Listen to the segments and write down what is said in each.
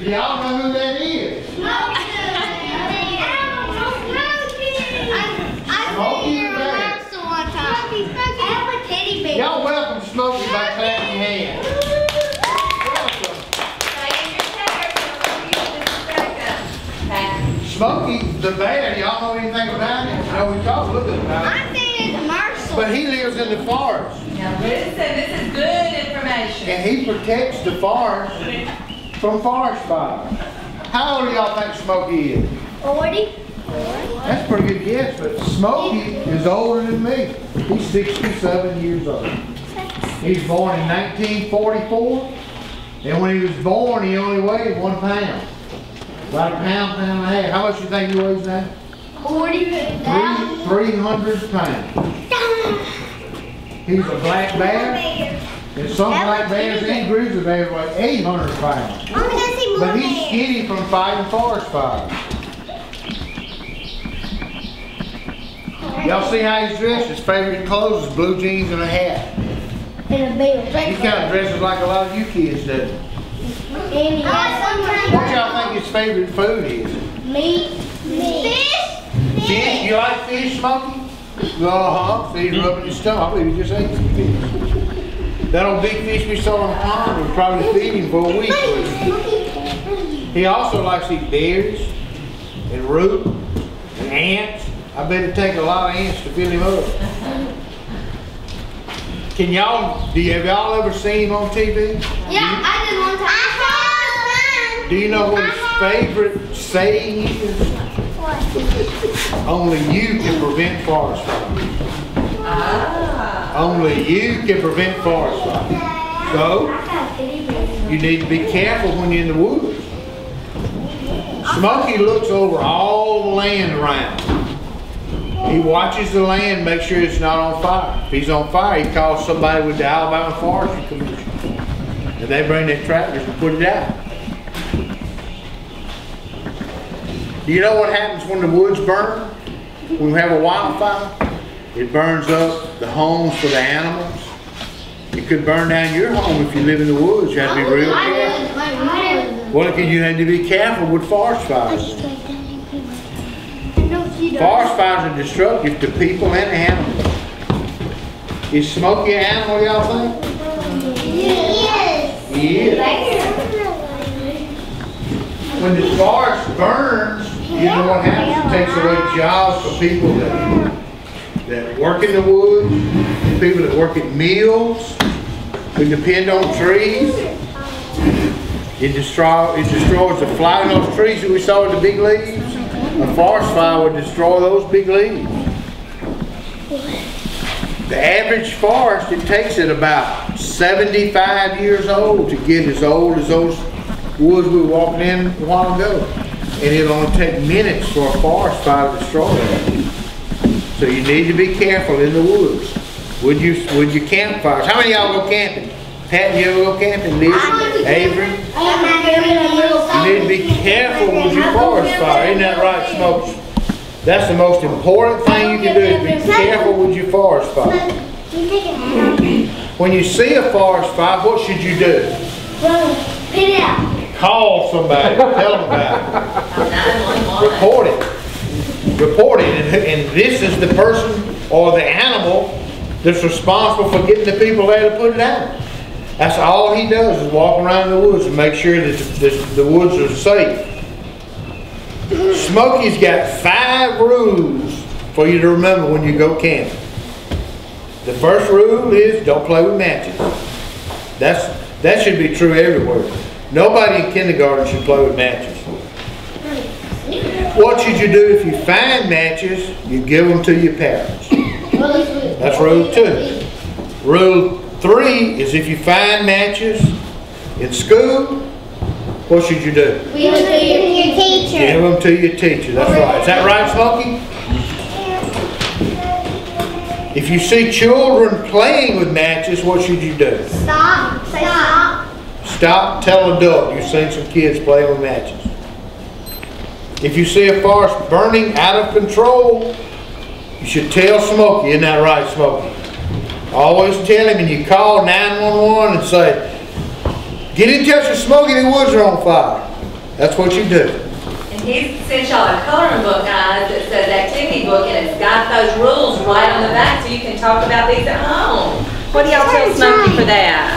y'all know who that is? Smokey Bear. Y'all welcome Smokey by clapping your hands. Welcome. Smokey the Bear, y'all know anything about him? No, we talked a little bit about him. I think it's a commercial. But he lives in the forest. Now listen, this is good information. And he protects the forest from forest fire. How old do y'all think Smokey is? 40. That's a pretty good guess, but Smokey is older than me. He's 67 years old. He was born in 1944, and when he was born, he only weighed 1 pound. About a pound, pound and a half. How much do you think he weighs now? 300 pounds. He's a black bear, and some black bears and grizzly bears weigh 800 pounds. But he's skinny from fighting forest fires. Y'all see how he's dressed? His favorite clothes is blue jeans and a hat. And a belt. He kind of dresses like a lot of you kids do. What y'all think his favorite food is? Meat. Fish. Fish? You like fish, Smokey? Uh-huh. See, he's rubbing his stomach. I believe he just ate some fish. That old big fish we saw in the pond was probably feeding for a week. He also likes to eat berries and root and ants. I bet it'd take a lot of ants to fill him up. Can y'all, have y'all ever seen him on TV? Yeah, I did one time. Do you know what his favorite saying is? What? Only you can prevent forest fires. Only you can prevent forest fires. So, you need to be careful when you're in the woods. Smokey looks over all the land around. He watches the land, make sure it's not on fire. If he's on fire, he calls somebody with the Alabama Forestry Commission. And they bring their tractors and put it out. Do you know what happens when the woods burn? When we have a wildfire? It burns up the homes for the animals. It could burn down your home if you live in the woods. You have to be real careful. Well, you have to be careful with forest fires. Forest fires are destructive to people and animals. Is Smokey an animal, y'all think? Yes. He is. When the forest burns, you know what happens? It takes away jobs for people that work in the woods, people that work at mills, who depend on trees. It destroys the flower in those trees that we saw with the big leaves. A forest fire would destroy those big leaves. The average forest, it takes it about 75 years old to get as old as those woods we were walking in a while ago. And it'll only take minutes for a forest fire to destroy them. So you need to be careful in the woods. With your campfires. How many of y'all go camping? Pat, you ever go camping? Liz? Avery? You need to be careful with your forest fire. Isn't that right, Smokey? That's the most important thing you can do is be careful with your forest fire. When you see a forest fire, what should you do? Put it out. Call somebody. Tell them about it. Report it. Report it. And this is the person or the animal that's responsible for getting the people there to put it out. That's all he does is walk around the woods and make sure that the woods are safe. Smokey's got 5 rules for you to remember when you go camping. The first rule is don't play with matches. That should be true everywhere. Nobody in kindergarten should play with matches. What should you do if you find matches? You give them to your parents. That's rule 2. Rule 3 is if you find matches in school, what should you do? Give them to your teacher. Give them to your teacher. That's right. Is that right, Smokey? If you see children playing with matches, what should you do? Stop. Say stop. Stop. Tell an adult you've seen some kids playing with matches. If you see a forest burning out of control, you should tell Smokey. Isn't that right, Smokey? Always tell him, and you call 911 and say, get in touch with Smokey, the woods are on fire. That's what you do. And he sent y'all a coloring book, guys, that says activity book, and it's got those rules right on the back, so you can talk about these at home. What do y'all tell Smokey for that?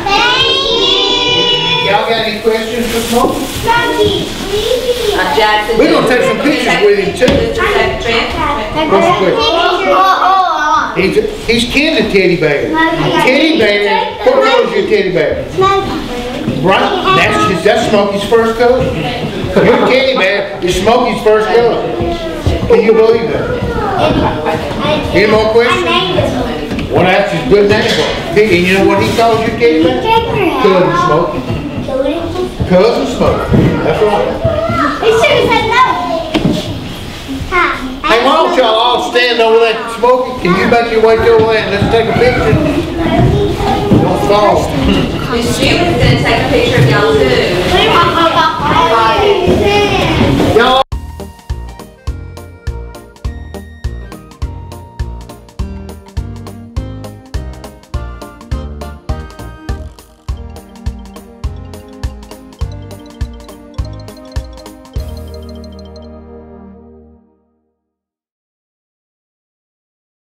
Y'all got any questions for Smokey? Jackson. We're gonna take some pictures with him too. He's kin to Teddy Bear. Teddy Bear, what color is your teddy bear? Right, that's Smokey's first color. Your teddy bear is Smokey's first color. Can you believe that? Any more questions? Well, that's his good name. And you know what he calls your teddy bear? Cousin Smokey. Cousin Smokey. That's right. Hey, why don't y'all all stand over there, Smokey? Can you make your way to over there and let's take a picture? Don't fall. She was going to take a picture of y'all too.